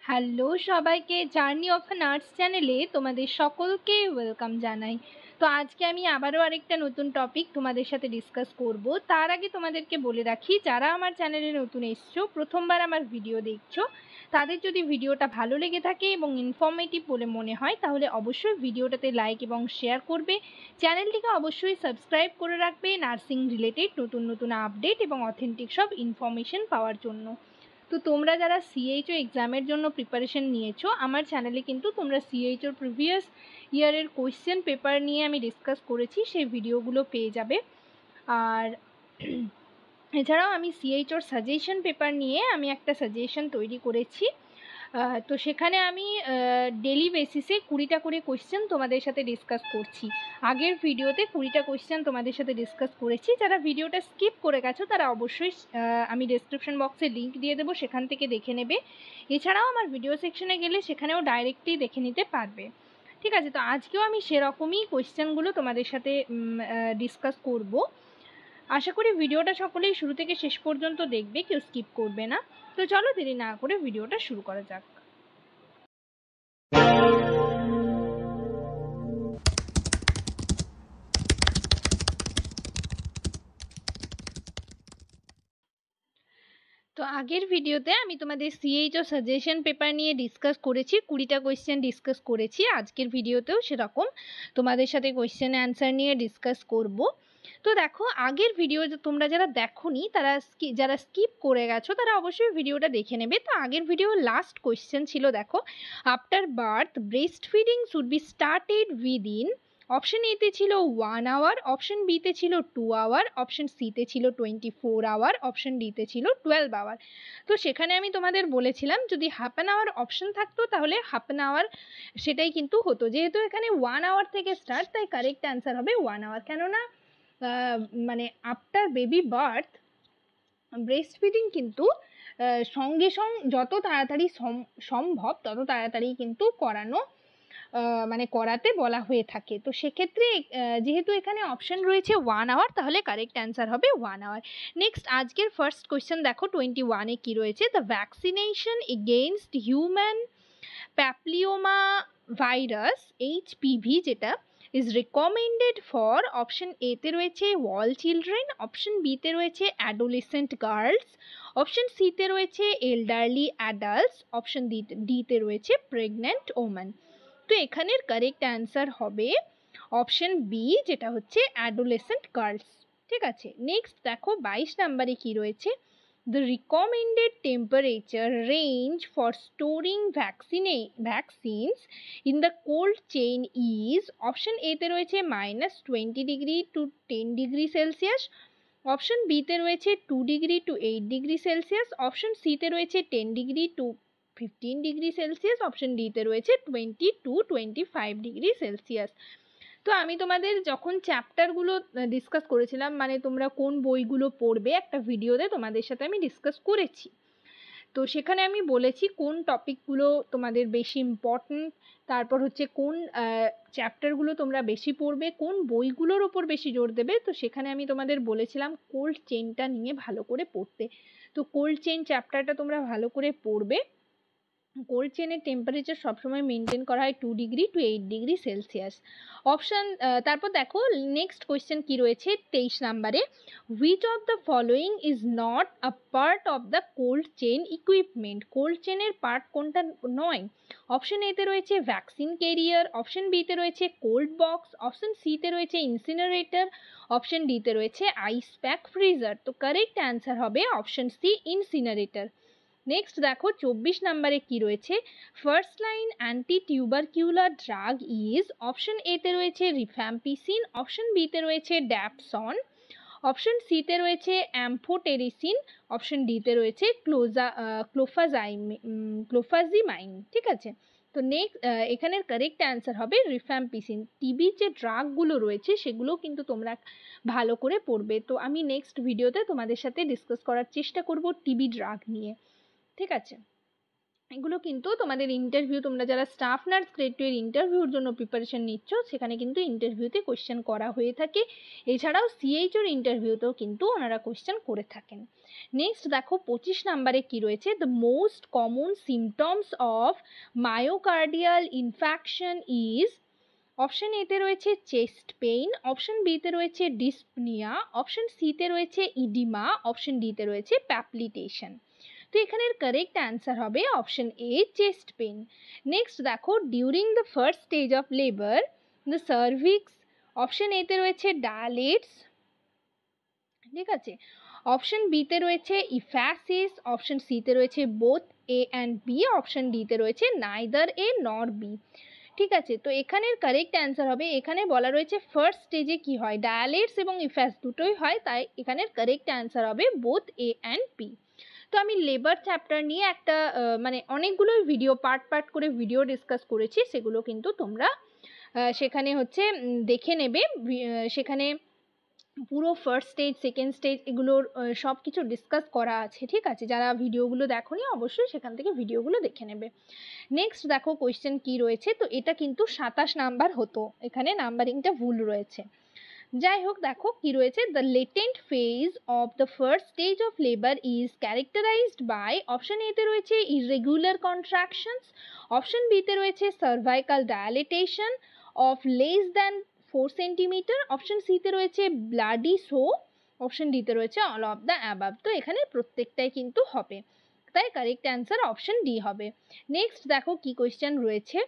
Hello সবাইকে, journey of an arts চ্যানেলে তোমাদের সকলকে ওয়েলকাম জানাই। তো আজকে আমি আবারও আরেকটা নতুন টপিক তোমাদের সাথে ডিসকাস করব। তার আগে তোমাদেরকে বলে রাখি, যারা আমার চ্যানেলে নতুন এসছো, প্রথমবার আমার ভিডিও দেখছো, তাদের যদি ভিডিওটা ভালো লেগে থাকে এবং ইনফরমেটিভ বলে মনে হয়, তাহলে অবশ্যই ভিডিওটাতে লাইক এবং শেয়ার করবে। চ্যানেলটিকে অবশ্যই সাবস্ক্রাইব করে রাখবে নার্সিং রিলেটেড নতুন নতুন আপডেট এবং অথেন্টিক সব ইনফরমেশন পাওয়ার জন্য। তো তোমরা যারা সিএইচও এক্সামের জন্য প্রিপারেশন নিয়েছো, আমার চ্যানেলে কিন্তু তোমরা সিএইচওর প্রিভিয়াস ইয়ারের কোয়েশ্চেন পেপার নিয়ে আমি ডিসকাস করেছি, সেই ভিডিওগুলো পেয়ে যাবে। আর এছাড়াও আমি সিএইচওর সাজেশন পেপার নিয়ে আমি একটা সাজেশন তৈরি করেছি। তো সেখানে আমি ডেলি বেসিসে 20টা করে কোয়েশ্চেন তোমাদের সাথে ডিসকাস করছি। আগের ভিডিওতে 20টা কোয়েশ্চেন তোমাদের সাথে ডিসকাস করেছি। যারা ভিডিওটা স্কিপ করে গেছো তারা অবশ্যই আমি ডেসক্রিপশন বক্সে লিঙ্ক দিয়ে দেবো, সেখান থেকে দেখে নেবে। এছাড়াও আমার ভিডিও সেকশনে গেলে সেখানেও ডাইরেক্টলি দেখে নিতে পারবে। ঠিক আছে, তো আজকেও আমি সেরকমই কোয়েশ্চেনগুলো তোমাদের সাথে ডিসকাস করব। আশা করি ভিডিওটা সকলেই শুরু থেকে শেষ পর্যন্ত দেখবে, কেউ স্কিপ করবে না। তো চলো দেরি না করে ভিডিওটা শুরু করা যাক। তো আগের ভিডিওতে আমি তোমাদের সিএইচও সাজেশন পেপার নিয়ে ডিসকাস করেছি, 20টা কোয়েশ্চেন ডিসকাস করেছি। আজকের ভিডিওতেও সেরকম তোমাদের সাথে কোয়েশ্চেন অ্যান্সার নিয়ে ডিসকাস করব। তো দেখো, আগের ভিডিও তোমরা যারা দেখোনি, যারা স্কিপ করে গেছো তারা অবশ্যই ভিডিওটা দেখে নেবে। তো আগের ভিডিও লাস্ট কোয়েশ্চেন ছিল, দেখো, after birth breast feeding should be started within, option এতে ছিল 1 আওয়ার, অপশন বিতে ছিল 2 আওয়ার, অপশন সিতে ছিল 24 আওয়ার, অপশন ডিতে ছিল 12 আওয়ার। তো সেখানে আমি তোমাদের বলেছিলাম যদি হাফ অ্যান আওয়ার অপশন থাকতো তাহলে হাফ অ্যান আওয়ার সেটাই কিন্তু হতো। যেহেতু এখানে 1 আওয়ার থেকে স্টার্ট, তাই কারেক্ট অ্যান্সার হবে 1 আওয়ার। কেননা মানে after baby birth breast feeding কিন্তু সঙ্গে সঙ্গে যত তাড়াতাড়ি সম্ভব তত তাড়াতাড়ি কিন্তু করাতে বলা হয়ে থাকে। তো সেক্ষেত্রে যেহেতু এখানে অপশন রয়েছে 1 আওয়ার, তাহলে কারেক্ট অ্যান্সার হবে 1 আওয়ার। নেক্সট আজকের ফার্স্ট কোয়েশ্চেন দেখো, 21-এ কি রয়েছে, the vaccination against human papilloma virus HPV যেটা ইজ রেকমেন্ডেড ফর, অপশন এতে রয়েছে অল চিলড্রেন, অপশন বিতে রয়েছে অ্যাডোলেসেন্ট গার্লস, অপশন সিতে রয়েছে এল্ডারলি অ্যাডাল্টস, অপশন ডিতে রয়েছে প্রেগন্যান্ট ওম্যান। তো এখানের কারেক্ট অ্যান্সার হবে অপশন বি, যেটা হচ্ছে অ্যাডোলেসেন্ট গার্লস। ঠিক আছে, নেক্সট দেখো 22 নম্বরে কি রয়েছে, the recommended temperature range for storing vaccines in the cold chain is, option এতে রয়েছে -20 to 10 সেলসিয়াস, অপশন বিতে রয়েছে 2 to 8 সেলসিয়াস, অপশন সিতে রয়েছে 10 to 15 সেলসিয়াস, অপশন ডিতে রয়েছে 20 to 25 সেলসিয়াস। তো আমি তোমাদের যখন চ্যাপ্টারগুলো ডিসকাস করেছিলাম, মানে তোমরা কোন বইগুলো পড়বে, একটা ভিডিওতে তোমাদের সাথে আমি ডিসকাস করেছি। তো সেখানে আমি বলেছি কোন টপিকগুলো তোমাদের বেশি ইম্পর্টেন্ট, তারপর হচ্ছে কোন চ্যাপ্টারগুলো তোমরা বেশি পড়বে, কোন বইগুলোর ওপর বেশি জোর দেবে। তো সেখানে আমি তোমাদের বলেছিলাম কোল্ড চেইনটা নিয়ে ভালো করে পড়তে। তো কোল্ড চেইন চ্যাপ্টারটা তোমরা ভালো করে পড়বে। কোল্ড চেনের টেম্পারেচার সবসময় মেনটেন করা হয় 2 to 8 সেলসিয়াস। অপশান তারপর দেখো নেক্সট কোয়েশ্চেন কি রয়েছে 23 নাম্বারে, which of the following is not a part of the cold chain equipment, cold চেনের পার্ট কোনটা নয়। অপশন এতে রয়েছে ভ্যাকসিন ক্যারিয়ার, অপশন বিতে রয়েছে কোল্ড বক্স, অপশন সিতে রয়েছে ইনসিনারেটর, অপশন ডিতে রয়েছে আইস প্যাক ফ্রিজার। তো কারেক্ট অ্যান্সার হবে অপশন সি, ইনসিনারেটর। নেক্সট দেখো 24 নম্বরে কি রয়েছে, first line anti tubercular drug is, option এতে রয়েছে রিফ্যাম্পিসিন, অপশন বিতে রয়েছে ড্যাপসন, অপশন সিতে রয়েছে অ্যাম্ফোটেরিসিন, অপশন ডিতে রয়েছে ক্লোফাজিমাইন। ঠিক আছে, তো নেক্সট এখানের কারেক্ট অ্যান্সার হবে রিফ্যাম্পিসিন। টিবি যে ড্রাগগুলো রয়েছে সেগুলো কিন্তু তোমরা ভালো করে পড়বে। তো আমি নেক্সট ভিডিওতে তোমাদের সাথে ডিসকাস করার চেষ্টা করব টিবি ড্রাগ নিয়ে। ঠিক আছে, এগুলো কিন্তু তোমাদের ইন্টারভিউ, তোমরা যারা স্টাফ নার্স গ্রেড 2 এর ইন্টারভিউর জন্য প্রিপারেশন নিচ্ছ সেখানে কিন্তু ইন্টারভিউতে কোয়েশ্চেন করা হয়ে থাকে। এছাড়াও সিএইচওর ইন্টারভিউতেও কিন্তু ওনারা কোয়েশ্চেন করে থাকেন। নেক্সট দেখো 25 নাম্বারে কি রয়েছে, the most common symptoms of myocardial infarction is, option এতে রয়েছে চেস্ট পেইন, অপশন বিতে রয়েছে ডিসপনিয়া, অপশন সিতে রয়েছে ইডিমা, অপশন ডিতে রয়েছে প্যাপলিটেশন। তো এখানের কারেক্ট অ্যান্সার হবে option A chest pain. Next দেখো during the first stage of labour the cervix, option এতে রয়েছে ডায়ালেটস, ঠিক আছে, অপশন বিতে রয়েছে ইফ্যাসিস, অপশন সিতে রয়েছে both A and B, option ডিতে রয়েছে নাইদার এ নর বি। ঠিক আছে, তো এখানের কারেক্ট অ্যান্সার হবে, এখানে বলা রয়েছে ফার্স্ট স্টেজে কি হয়, ডায়ালেটস এবং ইফ্যাস দুটোই হয়, তাই এখানের কারেক্ট অ্যান্সার হবে বোথ এ অ্যান্ড বি। তো আমি লেবার চ্যাপ্টার নিয়ে একটা মানে অনেকগুলো ভিডিও পার্ট করে ভিডিও ডিসকাস করেছি, সেগুলো কিন্তু তোমরা সেখানে হচ্ছে দেখে নেবে। সেখানে পুরো ফার্স্ট স্টেজ সেকেন্ড স্টেজ এগুলোর সব কিছু ডিসকাস করা আছে, ঠিক আছে, যারা ভিডিওগুলো দেখোনি অবশ্যই সেখান থেকে ভিডিওগুলো দেখে নেবে। নেক্সট দেখো কোয়েশ্চেন কি রয়েছে, তো এটা কিন্তু 27 নাম্বার হতো, এখানে নাম্বারিংটা ভুল রয়েছে। যাই হোক দেখো কি রয়েছে, the latent phase of the first stage of labour is characterised by, option এতে রয়েছে ইররেগুলার কন্ট্রাকশনস, অপশন বিতে রয়েছে cervical dilatation of less than 4 centimetre, option সিতে রয়েছে ব্লাডি শো, অপশন ডিতে রয়েছে অল অফ দ্য অ্যাবাভ। তো এখানে প্রত্যেকটাই কিন্তু হবে, তাই কারেক্ট অ্যান্সার অপশন ডি হবে। নেক্সট দেখো কি কোয়েশ্চেন রয়েছে,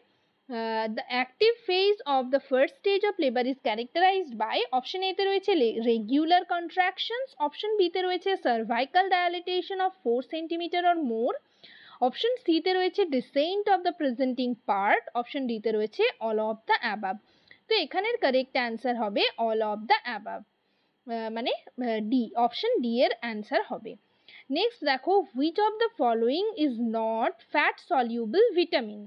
the active phase of the first stage of labor is characterized by, option এতে রয়েছে regular contractions, অপশন বিতে রয়েছে cervical dilatation of 4 centimeter or more, option সিতে রয়েছে descent of the presenting part, option ডিতে রয়েছে all of the above। তো এখানের কারেক্ট অ্যান্সার হবে all of the above, মানে ডি, অপশন ডি এর অ্যান্সার হবে। নেক্সট দেখো which of the following is not fat soluble vitamin,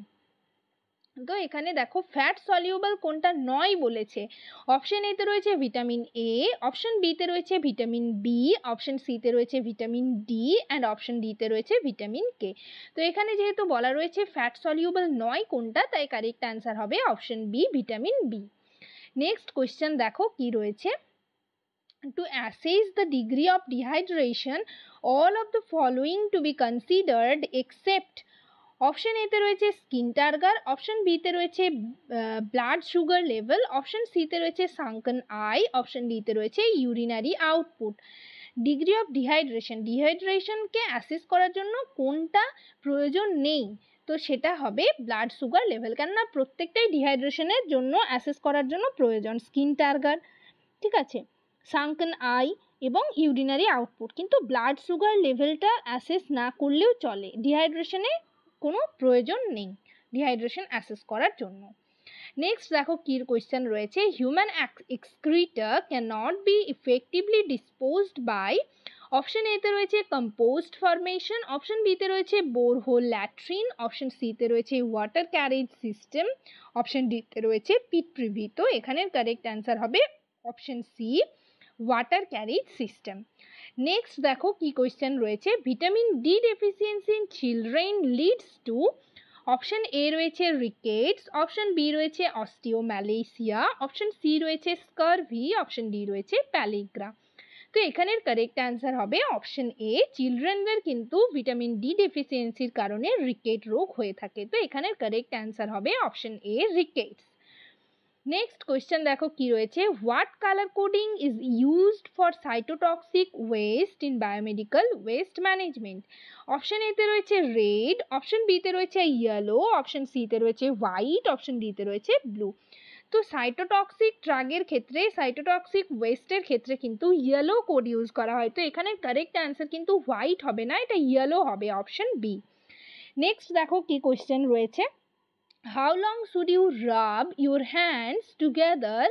তো এখানে দেখো ফ্যাট সলিউবল কোনটা নয় বলেছে, অপশন এতে রয়েছে ভিটামিন এ, অপশন বিতে রয়েছে ভিটামিন বি, অপশন সিতে রয়েছে ভিটামিন ডি অ্যান্ড অপশন ডিতে রয়েছে ভিটামিন কে। তো এখানে যেহেতু বলা রয়েছে ফ্যাট সলিউবল নয় কোনটা, তাই কারেক্ট অ্যান্সার হবে option B vitamin B. Next question দেখো কি রয়েছে, to assess the degree of dehydration all of the following to be considered except, option এতে রয়েছে স্কিন টার্গার, অপশন বিতে রয়েছে ব্লাড সুগার লেভেল, অপশন সিতে রয়েছে সাঙ্কন আই, অপশন ডিতে রয়েছে ইউরিনারি আউটপুট। ডিগ্রি অফ ডিহাইড্রেশনকে অ্যাসেস করার জন্য কোনটা প্রয়োজন নেই, তো সেটা হবে ব্লাড সুগার লেভেল, কেননা প্রত্যেকটাই ডিহাইড্রেশনের জন্য অ্যাসেস করার জন্য প্রয়োজন, স্কিন টার্গার, ঠিক আছে, সাঙ্কন আই এবং ইউরিনারি আউটপুট, কিন্তু ব্লাড সুগার লেভেলটা অ্যাসেস না করলেও চলে, ডিহাইড্রেশনে কোনো প্রয়োজন নেই ডিহাইড্রেশন অ্যাসেস করার জন্য। নেক্সট দেখো কি কোয়েশ্চেন রয়েছে, human excreta can not be effectively disposed by, option এতে রয়েছে কম্পোস্ট ফরমেশন, অপশন বিতে রয়েছে বোরহোল ল্যাট্রিন, অপশন সিতে রয়েছে ওয়াটার ক্যারেজ সিস্টেম, অপশন ডিতে রয়েছে পিট প্রিভি। তো এখানের কারেক্ট অ্যান্সার হবে option C water carriage system. Next দেখো কি কোয়েশ্চেন রয়েছে, vitamin D deficiency in children leads to, option A রয়েছে রিকেটস, অপশন বি রয়েছে অস্টিওম্যালেসিয়া, অপশন সি রয়েছে স্কারভি, অপশন ডি রয়েছে প্যালিগ্রা। তো এখানের কারেক্ট অ্যান্সার হবে অপশন এ, চিলড্রেনদের কিন্তু ভিটামিন ডি ডেফিসিয়েন্সির কারণে রিকেট রোগ হয়ে থাকে, তো এখানের কারেক্ট অ্যান্সার হবে অপশন এ রিকেটস। নেক্সট কোয়েশ্চেন দেখো কি রয়েছে, what colour coding is used for cytotoxic West in biomedical waste management, option এতে রয়েছে রেড, অপশন বিতে রয়েছে ইয়েলো, অপশন সিতে রয়েছে হোয়াইট, অপশন ডিতে রয়েছে ব্লু। তো সাইটোটক্সিক ড্রাগের ক্ষেত্রে সাইটোটক্সিক ওয়েস্টের ক্ষেত্রে কিন্তু ইয়েলো কোড ইউজ করা হয়, তো এখানে কারেক্ট অ্যান্সার কিন্তু হোয়াইট হবে না, এটা ইয়েলো হবে, অপশন বি। নেক্সট দেখো কি কোয়েশ্চেন রয়েছে, how long should you rub your hands together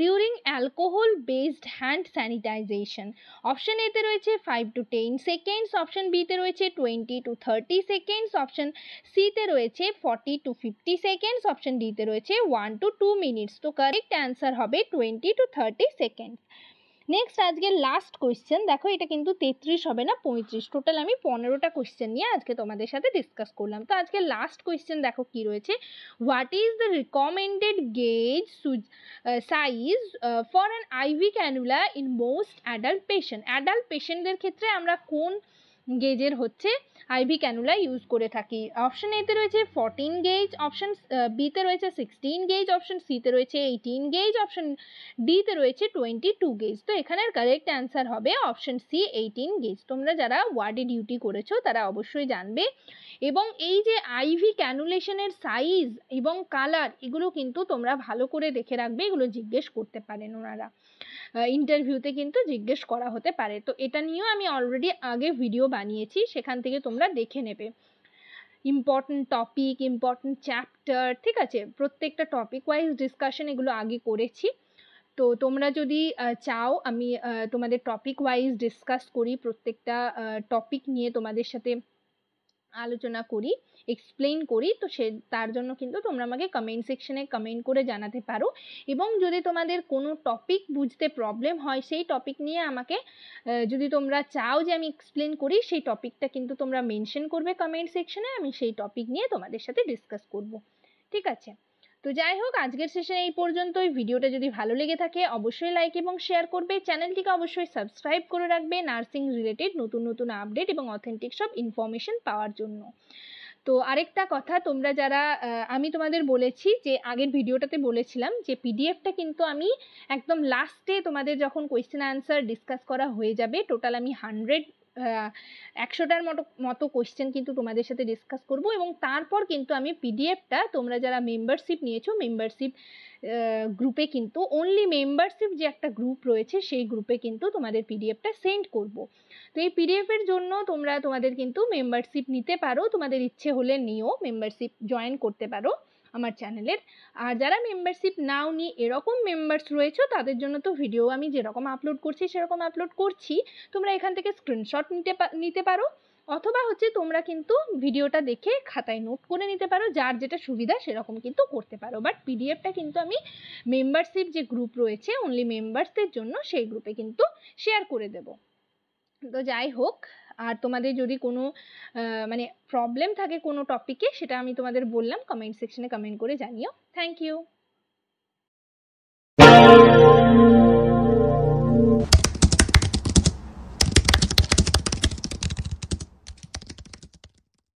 during alcohol based hand sanitization, option এতে রয়েছে 5 to 10 seconds, অপশন বিতে রয়েছে 20 to 30 seconds, অপশন সিতে রয়েছে 40 to 50 seconds, অপশন ডিতে রয়েছে 1 to 2 minutes। তো কারেক্ট অ্যান্সার হবে 20 to 30 seconds। নেক্সট আজকের লাস্ট কোয়েশ্চেন দেখো, এটা কিন্তু 33 হবে না 35, টোটাল আমি 15টা কোয়েশ্চেন নিয়ে আজকে তোমাদের সাথে ডিসকাস করলাম। তো আজকের লাস্ট কোয়েশ্চেন দেখো কি রয়েছে, what is the recommended gauge size for an IV cannula in most adult patient. Adult পেশেন্টদের ক্ষেত্রে আমরা কোন গেজের হচ্ছে আইভি ক্যানুলা ইউজ করে থাকি? অপশন এতে রয়েছে 14 গেজ, অপশন বিতে রয়েছে 16 গেজ, অপশন সিতে রয়েছে 18 গেজ, অপশন ডিতে রয়েছে 22 গেজ। তো এখানের কারেক্ট অ্যান্সার হবে অপশন সি 18 গেজ। তোমরা যারা ওয়ার্ডে ডিউটি করেছো তারা অবশ্যই জানবে। এবং এই যে আইভি ক্যানুলেশনের সাইজ এবং কালার, এগুলো কিন্তু তোমরা ভালো করে দেখে রাখবে, এগুলো জিজ্ঞেস করতে পারেন ওনারা, ইন্টারভিউতে কিন্তু জিজ্ঞেস করা হতে পারে। তো এটা নিয়েও আমি অলরেডি আগে ভিডিও বানিয়েছি, সেখান থেকে তোমরা দেখে নেবে। ইম্পর্টেন্ট টপিক, ইম্পর্টেন্ট চ্যাপ্টার, ঠিক আছে, প্রত্যেকটা টপিক ওয়াইজ ডিসকাশন এগুলো আগে করেছি। তো তোমরা যদি চাও আমি তোমাদের টপিক ওয়াইজ ডিসকাস করি, প্রত্যেকটা টপিক নিয়ে তোমাদের সাথে আলোচনা করি, এক্সপ্লেইন করি, তো তার জন্য কিন্তু তোমরা আমাকে কমেন্ট সেকশনে কমেন্ট করে জানাতে পারো। এবং যদি তোমাদের কোনো টপিক বুঝতে প্রবলেম হয়, সেই টপিক নিয়ে আমাকে যদি তোমরা চাও যে আমি এক্সপ্লেন করি, সেই টপিকটা কিন্তু তোমরা মেনশন করবে কমেন্ট সেকশনে, আমি সেই টপিক নিয়ে তোমাদের সাথে ডিসকাস করব। ঠিক আছে, তো যাই হোক আজকের সেশনে এই পর্যন্তই। ভিডিওটা যদি ভালো লেগে থাকে অবশ্যই লাইক এবং শেয়ার করবে, চ্যানেলটিকে অবশ্যই সাবস্ক্রাইব করে রাখবে নার্সিং রিলেটেড নতুন নতুন আপডেট এবং অথেন্টিক সব ইনফরমেশন পাওয়ার জন্য। তো আরেকটা কথা, তোমরা যারা আমি তোমাদের বলেছি যে আগের ভিডিওটাতে বলেছিলাম যে পিডিএফটা কিন্তু আমি একদম লাস্টে তোমাদের যখন কোয়েশ্চেন আনসার ডিসকাস করা হয়ে যাবে, টোটাল আমি 100টার মতো কোয়েশ্চেন কিন্তু তোমাদের সাথে ডিসকাস করব, এবং তারপর কিন্তু আমি পিডিএফটা তোমরা যারা মেম্বারশিপ নিয়েছো মেম্বারশিপ গ্রুপে কিন্তু অনলি মেম্বারশিপ যে একটা গ্রুপ রয়েছে সেই গ্রুপে কিন্তু তোমাদের পিডিএফটা সেন্ড করব। তো এই পিডিএফের জন্য তোমরা তোমাদের কিন্তু মেম্বারশিপ নিতে পারো, তোমাদের ইচ্ছে হলে নিও, মেম্বারশিপ জয়েন করতে পারো আমার চ্যানেলের। আর যারা মেম্বারশিপ নাও নি এরকম মেম্বার্স রয়েছে তাদের জন্য তো ভিডিও আমি যেরকম আপলোড করছি সেরকম আপলোড করছি, তোমরা এখান থেকে স্ক্রিনশট নিতে পারো, অথবা হচ্ছে তোমরা কিন্তু ভিডিওটা দেখে খাতায় নোট করে নিতে পারো, যার যেটা সুবিধা সেরকম কিন্তু করতে পারো। বাট পিডিএফটা কিন্তু আমি মেম্বারশিপ যে গ্রুপ রয়েছে অনলি মেম্বার্সদের জন্য সেই গ্রুপে কিন্তু শেয়ার করে দেব। তো যাই হোক, আর তোমাদের যদি কোনো মানে প্রবলেম থাকে কোনো টপিকে, সেটা আমি তোমাদের বললাম, কমেন্ট সেকশনে কমেন্ট করে জানিও। Thank you.